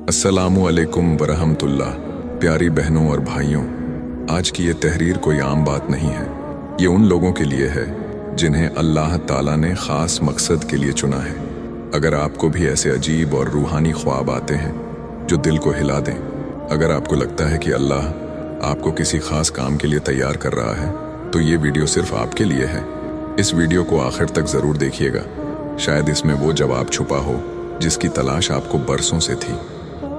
अस्सलामु अलैकुम वरहमतुल्लाह। प्यारी बहनों और भाइयों, आज की ये तहरीर कोई आम बात नहीं है। ये उन लोगों के लिए है जिन्हें अल्लाह ताला ने ख़ास मकसद के लिए चुना है। अगर आपको भी ऐसे अजीब और रूहानी ख्वाब आते हैं जो दिल को हिला दें, अगर आपको लगता है कि अल्लाह आपको किसी ख़ास काम के लिए तैयार कर रहा है, तो ये वीडियो सिर्फ आपके लिए है। इस वीडियो को आखिर तक ज़रूर देखिएगा। शायद इसमें वो जवाब छुपा हो जिसकी तलाश आपको बरसों से थी।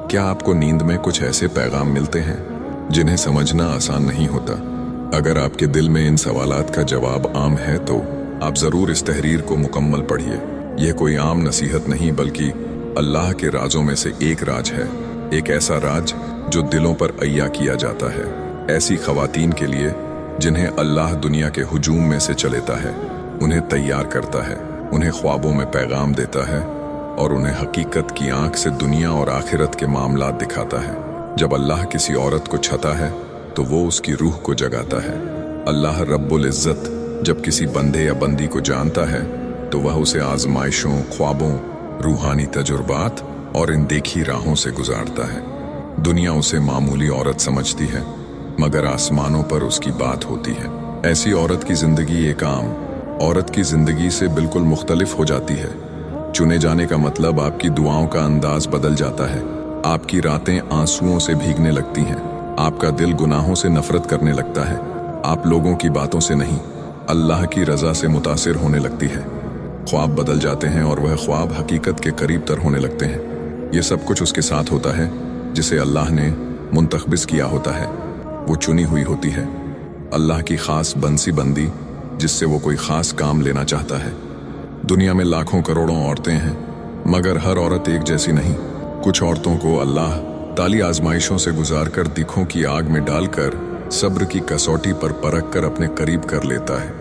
क्या आपको नींद में कुछ ऐसे पैगाम मिलते हैं जिन्हें समझना आसान नहीं होता? अगर आपके दिल में इन सवालात का जवाब आम है तो आप ज़रूर इस तहरीर को मुकम्मल पढ़िए। यह कोई आम नसीहत नहीं बल्कि अल्लाह के राजों में से एक राज है। एक ऐसा राज जो दिलों पर अय्या किया जाता है, ऐसी ख़वातीन के लिए जिन्हें अल्लाह दुनिया के हुजूम में से चलेता है, उन्हें तैयार करता है, उन्हें ख्वाबों में पैगाम देता है और उन्हें हकीकत की आंख से दुनिया और आखिरत के मामलात दिखाता है। जब अल्लाह किसी औरत को छता है तो वो उसकी रूह को जगाता है। अल्लाह रब्बुल इज़्ज़त जब किसी बंदे या बंदी को जानता है तो वह उसे आजमाइशों, ख्वाबों, रूहानी तजुर्बात और इन देखी राहों से गुजारता है। दुनिया उसे मामूली औरत समझती है, मगर आसमानों पर उसकी बात होती है। ऐसी औरत की जिंदगी एक आम औरत की जिंदगी से बिल्कुल मुख्तलिफ हो जाती है। चुने जाने का मतलब आपकी दुआओं का अंदाज बदल जाता है। आपकी रातें आंसुओं से भीगने लगती हैं। आपका दिल गुनाहों से नफरत करने लगता है। आप लोगों की बातों से नहीं, अल्लाह की रजा से मुतासिर होने लगती है। ख्वाब बदल जाते हैं और वह ख्वाब हकीकत के करीब तर होने लगते हैं। ये सब कुछ उसके साथ होता है जिसे अल्लाह ने मुंतखबिस किया होता है। वो चुनी हुई होती है, अल्लाह की खास बंसी बंदी जिससे वो कोई खास काम लेना चाहता है। दुनिया में लाखों करोड़ों औरतें हैं, मगर हर औरत एक जैसी नहीं। कुछ औरतों को अल्लाह ताली आजमाइशों से गुजारकर दिखों की आग में डालकर सब्र की कसौटी पर परख कर अपने करीब कर लेता है।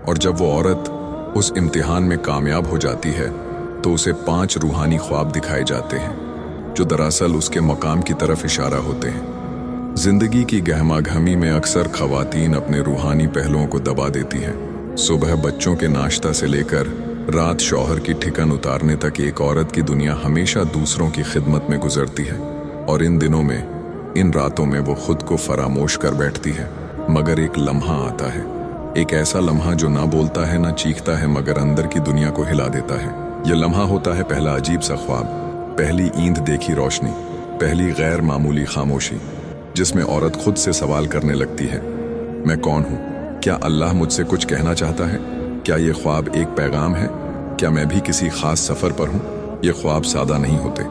और जब वो औरत उस इम्तिहान में कामयाब हो जाती है तो उसे 5 रूहानी ख्वाब दिखाए जाते हैं जो दरअसल उसके मकाम की तरफ इशारा होते हैं। जिंदगी की गहमागहमी में अक्सर ख़वातीन अपने रूहानी पहलुओं को दबा देती हैं। सुबह बच्चों के नाश्ता से लेकर रात शौहर की ठिकन उतारने तक एक औरत की दुनिया हमेशा दूसरों की खिदमत में गुजरती है। और इन दिनों में, इन रातों में वो खुद को फरामोश कर बैठती है। मगर एक लम्हा आता है, एक ऐसा लम्हा जो ना बोलता है ना चीखता है, मगर अंदर की दुनिया को हिला देता है। यह लम्हा होता है पहला अजीब सा ख्वाब, पहली ईंद देखी रोशनी, पहली गैर मामूली खामोशी, जिसमें औरत खुद से सवाल करने लगती है, मैं कौन हूँ? क्या अल्लाह मुझसे कुछ कहना चाहता है? क्या ये ख्वाब एक पैगाम है? क्या मैं भी किसी खास सफ़र पर हूँ? ये ख्वाब सादा नहीं होते,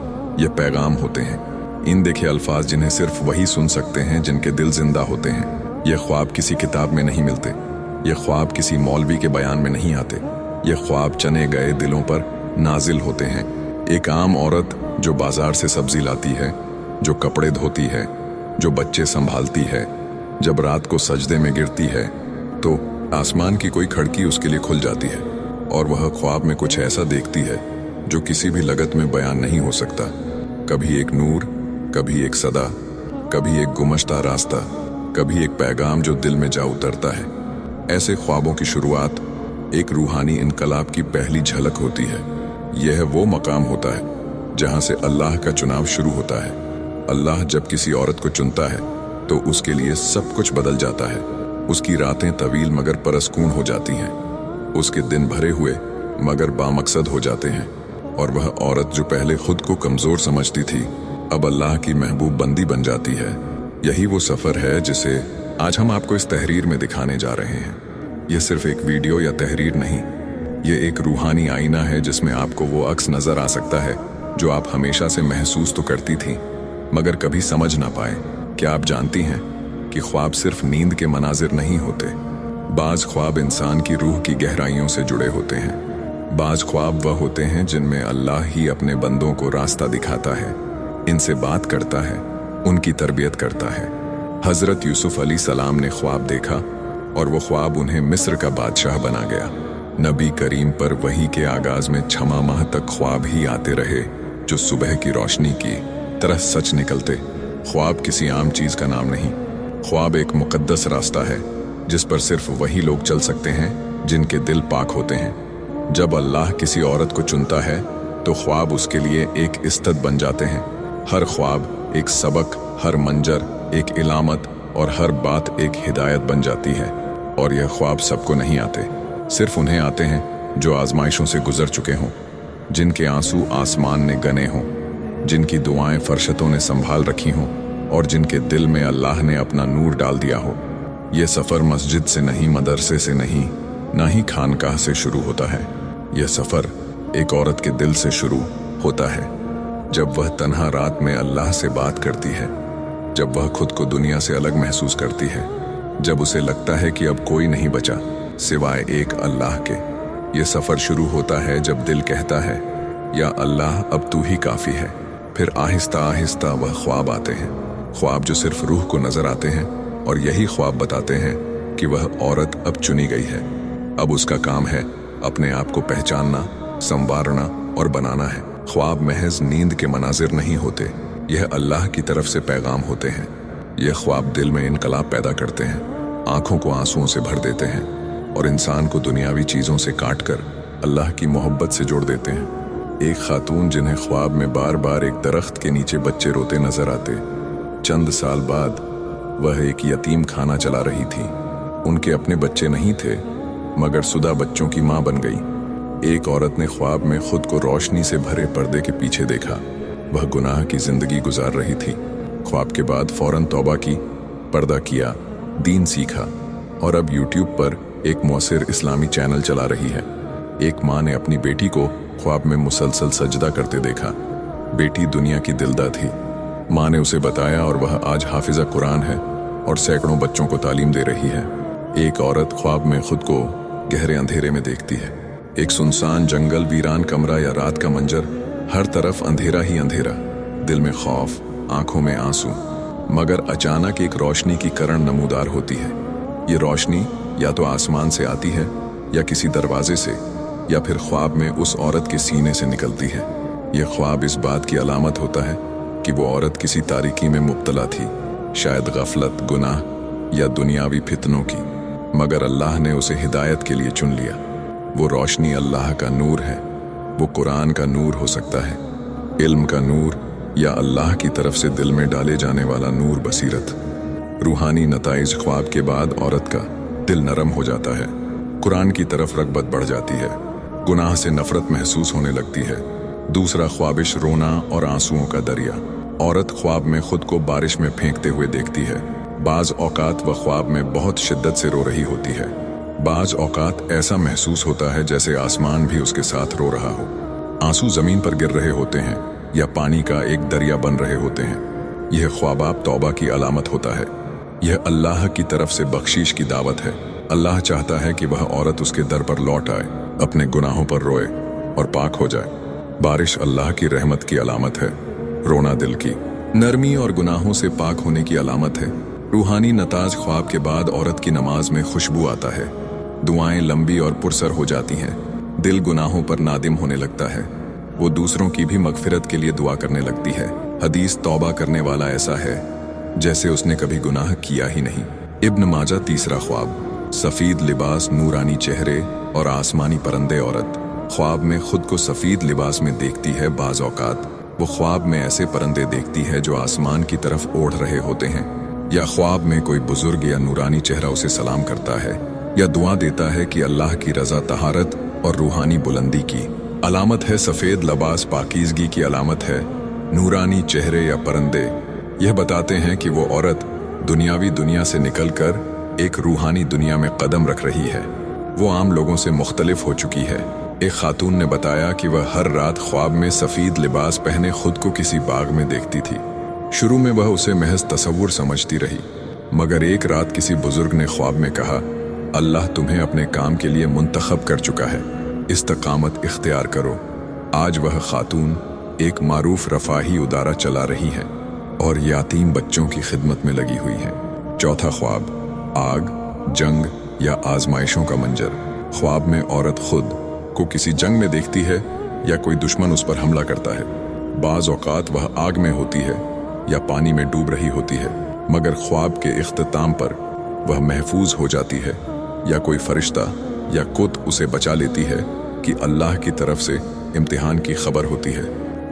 ये पैगाम होते हैं। इन देखे अल्फाज जिन्हें सिर्फ वही सुन सकते हैं जिनके दिल जिंदा होते हैं। ये ख्वाब किसी किताब में नहीं मिलते, ये ख्वाब किसी मौलवी के बयान में नहीं आते। ये ख्वाब चने गए दिलों पर नाजिल होते हैं। एक आम औरत जो बाजार से सब्जी लाती है, जो कपड़े धोती है, जो बच्चे संभालती है, जब रात को सजदे में गिरती है तो आसमान की कोई खिड़की उसके लिए खुल जाती है और वह ख्वाब में कुछ ऐसा देखती है जो किसी भी लगत में बयान नहीं हो सकता। कभी एक नूर, कभी एक सदा, कभी एक गुमश्ता रास्ता, कभी एक पैगाम जो दिल में जा उतरता है। ऐसे ख्वाबों की शुरुआत एक रूहानी इनकलाब की पहली झलक होती है। यह वो मकाम होता है जहाँ से अल्लाह का चुनाव शुरू होता है। अल्लाह जब किसी औरत को चुनता है तो उसके लिए सब कुछ बदल जाता है। उसकी रातें तवील मगर परस्कून हो जाती हैं, उसके दिन भरे हुए मगर बामकसद हो जाते हैं। और वह औरत जो पहले खुद को कमज़ोर समझती थी, अब अल्लाह की महबूब बंदी बन जाती है। यही वो सफ़र है जिसे आज हम आपको इस तहरीर में दिखाने जा रहे हैं। यह सिर्फ एक वीडियो या तहरीर नहीं, ये एक रूहानी आईना है जिसमें आपको वो अक्स नज़र आ सकता है जो आप हमेशा से महसूस तो करती थी मगर कभी समझ ना पाए। क्या आप जानती हैं कि ख्वाब सिर्फ नींद के मनाजिर नहीं होते? बाज़ ख्वाब इंसान की रूह की गहराइयों से जुड़े होते हैं। बाज़ ख्वाब वह होते हैं जिनमें अल्लाह ही अपने बंदों को रास्ता दिखाता है, इनसे बात करता है, उनकी तरबियत करता है। हज़रत यूसुफ अलैहि सलाम ने ख्वाब देखा और वो ख्वाब उन्हें मिस्र का बादशाह बना गया। नबी करीम पर वही के आगाज़ में 6 माह तक ख्वाब ही आते रहे जो सुबह की रोशनी की तरह सच निकलते। ख्वाब किसी आम चीज़ का नाम नहीं, ख्वाब एक मुक़द्दस रास्ता है जिस पर सिर्फ वही लोग चल सकते हैं जिनके दिल पाक होते हैं। जब अल्लाह किसी औरत को चुनता है तो ख्वाब उसके लिए एक इस्तद बन जाते हैं। हर ख्वाब एक सबक, हर मंजर एक इलामत और हर बात एक हिदायत बन जाती है। और यह ख्वाब सबको नहीं आते, सिर्फ उन्हें आते हैं जो आजमाइशों से गुजर चुके हों, जिनके आंसू आसमान ने गने हों, जिनकी दुआएं फरशतों ने संभाल रखी हों और जिनके दिल में अल्लाह ने अपना नूर डाल दिया हो। यह सफ़र मस्जिद से नहीं, मदरसे से नहीं, ना ही खानकाह से शुरू होता है। यह सफ़र एक औरत के दिल से शुरू होता है, जब वह तन्हा रात में अल्लाह से बात करती है, जब वह खुद को दुनिया से अलग महसूस करती है, जब उसे लगता है कि अब कोई नहीं बचा सिवाय एक अल्लाह के। यह सफ़र शुरू होता है जब दिल कहता है, या अल्लाह अब तू ही काफ़ी है। फिर आहिस्ता आहिस्ता वह ख्वाब आते हैं, ख्वाब जो सिर्फ रूह को नजर आते हैं, और यही ख्वाब बताते हैं कि वह औरत अब चुनी गई है। अब उसका काम है अपने आप को पहचानना, संवारना और बनाना है। ख्वाब महज नींद के मनाजिर नहीं होते, यह अल्लाह की तरफ से पैगाम होते हैं। यह ख्वाब दिल में इनकलाब पैदा करते हैं, आंखों को आंसुओं से भर देते हैं और इंसान को दुनियावी चीज़ों से काट कर अल्लाह की मोहब्बत से जोड़ देते हैं। एक खातून जिन्हें ख्वाब में बार बार एक दरख्त के नीचे बच्चे रोते नजर आते, चंद साल बाद वह एक यतीम खाना चला रही थी। उनके अपने बच्चे नहीं थे, मगर सुदा बच्चों की माँ बन गई। एक औरत ने ख्वाब में खुद को रोशनी से भरे पर्दे के पीछे देखा। वह गुनाह की जिंदगी गुजार रही थी। ख्वाब के बाद फौरन तौबा की, पर्दा किया, दीन सीखा और अब यूट्यूब पर एक मौसिर इस्लामी चैनल चला रही है। एक माँ ने अपनी बेटी को ख्वाब में मुसलसल सजदा करते देखा। बेटी दुनिया की दिलदा थी। माँ ने उसे बताया और वह आज हाफिजा कुरान है और सैकड़ों बच्चों को तालीम दे रही है। एक औरत ख्वाब में खुद को गहरे अंधेरे में देखती है। एक सुनसान जंगल, वीरान कमरा या रात का मंजर, हर तरफ अंधेरा ही अंधेरा, दिल में खौफ, आंखों में आंसू। मगर अचानक एक रोशनी की किरण नमूदार होती है। ये रोशनी या तो आसमान से आती है या किसी दरवाजे से, या फिर ख्वाब में उस औरत के सीने से निकलती है। यह ख्वाब इस बात की अलामत होता है कि वो औरत किसी तारीकी में मुब्तला थी, शायद गफलत, गुनाह या दुनियावी फितनों की, मगर अल्लाह ने उसे हिदायत के लिए चुन लिया। वो रोशनी अल्लाह का नूर है। वो कुरान का नूर हो सकता है, इल्म का नूर, या अल्लाह की तरफ से दिल में डाले जाने वाला नूर, बसीरत। रूहानी नताइज ख्वाब के बाद औरत का दिल नरम हो जाता है, कुरान की तरफ रग़बत बढ़ जाती है, गुनाह से नफरत महसूस होने लगती है। दूसरा ख्वाबिश रोना और आंसुओं का दरिया। औरत ख्वाब में खुद को बारिश में फेंकते हुए देखती है। बाज औकात वह ख्वाब में बहुत शिद्दत से रो रही होती है। बाज औकात ऐसा महसूस होता है जैसे आसमान भी उसके साथ रो रहा हो। आंसू जमीन पर गिर रहे होते हैं या पानी का एक दरिया बन रहे होते हैं। यह ख्वाब तौबा की अलामत होता है। यह अल्लाह की तरफ से बख्शीश की दावत है। अल्लाह चाहता है कि वह औरत उसके दर पर लौट आए, अपने गुनाहों पर रोए और पाक हो जाए। बारिश अल्लाह की रहमत की अलामत है, रोना दिल की नरमी और गुनाहों से पाक होने की अलामत है। रूहानी नताज ख्वाब के बाद औरत की नमाज में खुशबू आता है। दुआएं लंबी और पुरसर हो जाती हैं। दिल गुनाहों पर नादिम होने लगता है। वो दूसरों की भी मगफिरत के लिए दुआ करने लगती है। हदीस तौबा करने वाला ऐसा है जैसे उसने कभी गुनाह किया ही नहीं। इब्न माजा तीसरा ख्वाब। सफ़ीद लिबास, नूरानी चेहरे और आसमानी परंदे। औरत ख्वाब में खुद को सफ़ीद लिबास में देखती है। बाज़ औकात वो ख्वाब में ऐसे परंदे देखती है जो आसमान की तरफ ओढ़ रहे होते हैं, या ख्वाब में कोई बुजुर्ग या नूरानी चेहरा उसे सलाम करता है या दुआ देता है कि अल्लाह की रज़ा तहारत और रूहानी बुलंदी की अलामत है। सफ़ेद लिबास पाकीज़गी की अलामत है। नूरानी चेहरे या परंदे यह बताते हैं कि वो औरत दुनियावी दुनिया से निकलकर एक रूहानी दुनिया में कदम रख रही है। वो आम लोगों से मुख्तलिफ हो चुकी है। एक खातून ने बताया कि वह हर रात ख्वाब में सफ़ीद लिबास पहने खुद को किसी बाग में देखती थी। शुरू में वह उसे महज तसव्वुर समझती रही, मगर एक रात किसी बुजुर्ग ने ख्वाब में कहा, अल्लाह तुम्हें अपने काम के लिए मुंतखब कर चुका है, इस्तकामत इख्तियार करो। आज वह खातून एक मारूफ रफ़ाही उदारा चला रही है और यातीम बच्चों की खिदमत में लगी हुई है। चौथा ख्वाब। आग, जंग या आजमाइशों का मंजर। ख्वाब में औरत खुद को किसी जंग में देखती है या कोई दुश्मन उस पर हमला करता है। बाज़ औकात वह आग में होती है या पानी में डूब रही होती है, मगर ख्वाब के इख्तिताम पर वह महफूज हो जाती है या कोई फरिश्ता या कुत उसे बचा लेती है कि अल्लाह की तरफ से इम्तिहान की खबर होती है।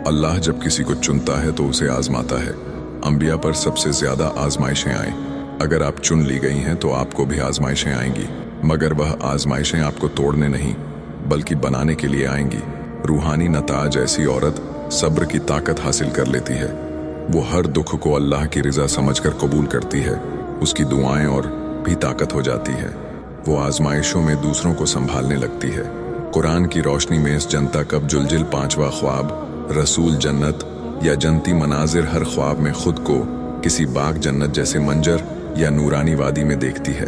अल्लाह जब किसी को चुनता है तो उसे आजमाता है। अंबिया पर सबसे ज्यादा आजमाइशें आए। अगर आप चुन ली गई हैं तो आपको भी आजमाइशें आएंगी, मगर वह आजमाइशें आपको तोड़ने नहीं बल्कि बनाने के लिए आएंगी। रूहानी नताज ऐसी औरत सब्र की ताकत हासिल कर लेती है। वो हर दुख को अल्लाह की रिजा समझकर कबूल करती है। उसकी दुआएं और भी ताकत हो जाती है। वो आजमाइशों में दूसरों को संभालने लगती है। कुरान की रोशनी में इस जनता कब जुलजिल 5वां ख्वाब, रसूल जन्नत या जन्नती मनाजिर, हर ख्वाब में खुद को किसी बाग जन्नत जैसे मंजर या नूरानी वादी में देखती है।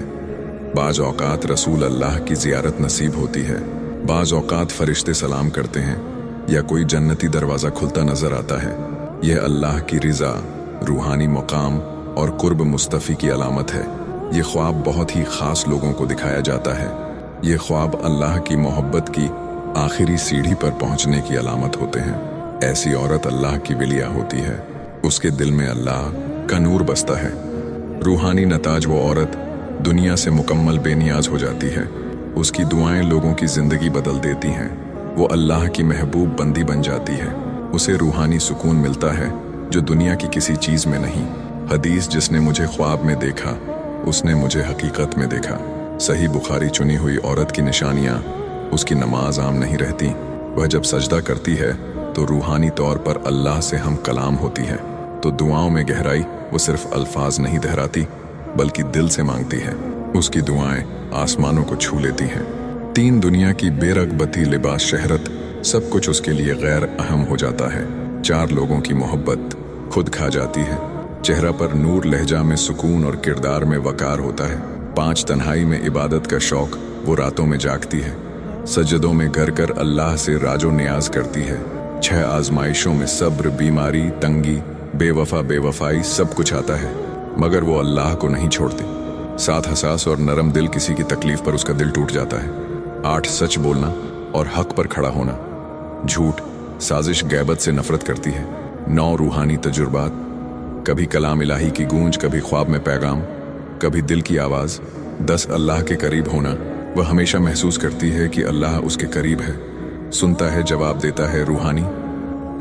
बाज औकात रसूल अल्लाह की जियारत नसीब होती है, बाज औकात फरिश्ते सलाम करते हैं या कोई जन्नती दरवाज़ा खुलता नजर आता है। यह अल्लाह की रिजा, रूहानी मकाम और कुर्ब मुस्तफ़ी की अलामत है। ये ख्वाब बहुत ही ख़ास लोगों को दिखाया जाता है। ये ख्वाब अल्लाह की मोहब्बत की आखिरी सीढ़ी पर पहुंचने की अलामत होते हैं। ऐसी औरत अल्लाह की विलिया होती है। उसके दिल में अल्लाह का नूर बसता है। रूहानी नताज वो औरत दुनिया से मुकम्मल बेनियाज हो जाती है। उसकी दुआएं लोगों की ज़िंदगी बदल देती हैं। वो अल्लाह की महबूब बंदी बन जाती है। उसे रूहानी सुकून मिलता है जो दुनिया की किसी चीज़ में नहीं। हदीस, जिसने मुझे ख्वाब में देखा उसने मुझे हकीकत में देखा। सही बुखारी। चुनी हुई औरत की निशानियाँ, उसकी नमाज आम नहीं रहती। वह जब सजदा करती है तो रूहानी तौर पर अल्लाह से हम कलाम होती है। तो दुआओं में गहराई वो सिर्फ अल्फाज नहीं दोहराती बल्कि दिल से मांगती है। उसकी दुआएं आसमानों को छू लेती हैं। 3 दुनिया की बेरगबती, लिबास, शहरत, सब कुछ उसके लिए गैर अहम हो जाता है। 4 लोगों की मोहब्बत खुद खा जाती है। चेहरा पर नूर, लहजा में सुकून और किरदार में वकार होता है। 5 तन्हाई में इबादत का शौक, वो रातों में जागती है। सजदों में गर कर अल्लाह से राजो नियाज करती है। 6 आजमाइशों में सब्र, बीमारी, तंगी, बेवफाई सब कुछ आता है, मगर वो अल्लाह को नहीं छोड़ती। 7 हसास और नरम दिल, किसी की तकलीफ पर उसका दिल टूट जाता है। 8 सच बोलना और हक पर खड़ा होना। झूठ, साजिश, गैबत से नफरत करती है। 9 रूहानी तजुर्बात, कभी कलाम इलाही की गूंज, कभी ख्वाब में पैगाम, कभी दिल की आवाज़। 10 अल्लाह के करीब होना, वह हमेशा महसूस करती है कि अल्लाह उसके करीब है, सुनता है, जवाब देता है। रूहानी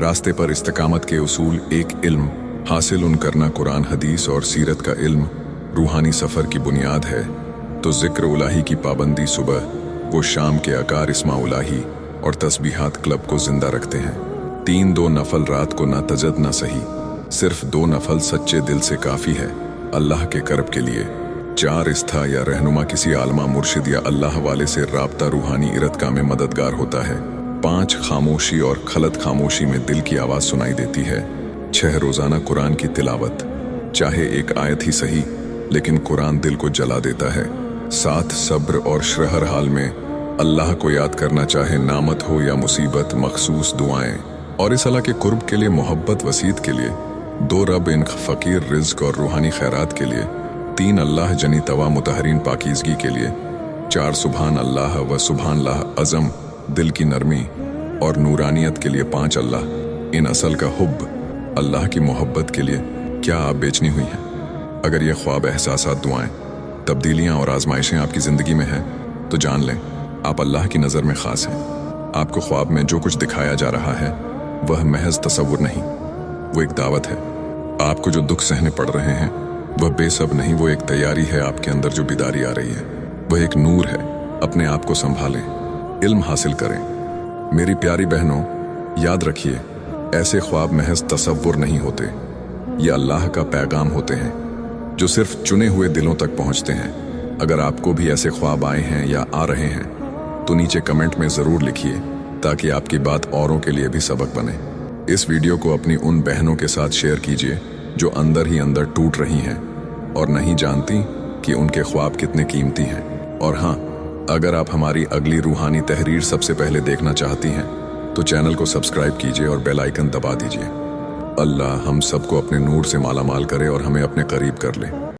रास्ते पर इस्तिकामत के उसूल। 1 इल्म हासिल उन करना, कुरान, हदीस और सीरत का इल्म रूहानी सफ़र की बुनियाद है। तो ज़िक्र उलाही की पाबंदी, सुबह वो शाम के अकार इस्मा उलाही और तस्बीहात क्लब को जिंदा रखते हैं। 3 2 नफल रात को, ना तजद ना सही, सिर्फ 2 नफल सच्चे दिल से काफ़ी है अल्लाह के करब के लिए। 4 इस्था या रहनुमा, किसी आलमा, मुर्शिद या अल्लाह वाले से राब्ता रूहानी इरतका में मददगार होता है। 5 खामोशी और खलत खामोशी में दिल की आवाज़ सुनाई देती है। 6 रोज़ाना कुरान की तिलावत, चाहे एक आयत ही सही लेकिन कुरान दिल को जला देता है। 7 सब्र और हर हाल में अल्लाह को याद करना, चाहे नामत हो या मुसीबत। मखसूस दुआएं और इस अल्लाह के कुर्ब के लिए, मोहब्बत वसीयत के लिए। 2 रब इन फ़कीर, रिज़्क़ और रूहानी खैरात के लिए। 3 अल्लाह जनी तवा, मुतहरीन, पाकीज़गी के लिए। 4 सुभान अल्लाह व सुभान अल्लाह, अज़म, दिल की नरमी और नूरानियत के लिए। 5 अल्लाह इन असल का हुब, अल्लाह की मोहब्बत के लिए। क्या आप बेचनी हुई हैं? अगर ये ख्वाब, एहसासात, दुआएं, तब्दीलियाँ और आजमाइशें आपकी ज़िंदगी में हैं तो जान लें आप अल्लाह की नज़र में ख़ास हैं। आपको ख्वाब में जो कुछ दिखाया जा रहा है वह महज तसव्वुर नहीं, वो एक दावत है। आपको जो दुख सहने पड़ रहे हैं वह बेसब नहीं, वो एक तैयारी है। आपके अंदर जो बिदारी आ रही है वह एक नूर है। अपने आप को संभालें, इल्म हासिल करें। मेरी प्यारी बहनों, याद रखिए, ऐसे ख्वाब महज तसव्वुर नहीं होते, ये अल्लाह का पैगाम होते हैं जो सिर्फ चुने हुए दिलों तक पहुंचते हैं। अगर आपको भी ऐसे ख्वाब आए हैं या आ रहे हैं तो नीचे कमेंट में ज़रूर लिखिए ताकि आपकी बात औरों के लिए भी सबक बने। इस वीडियो को अपनी उन बहनों के साथ शेयर कीजिए जो अंदर ही अंदर टूट रही हैं और नहीं जानती कि उनके ख्वाब कितने कीमती हैं। और हाँ, अगर आप हमारी अगली रूहानी तहरीर सबसे पहले देखना चाहती हैं तो चैनल को सब्सक्राइब कीजिए और बेल आइकन दबा दीजिए। अल्लाह हम सबको अपने नूर से मालामाल करे और हमें अपने करीब कर ले।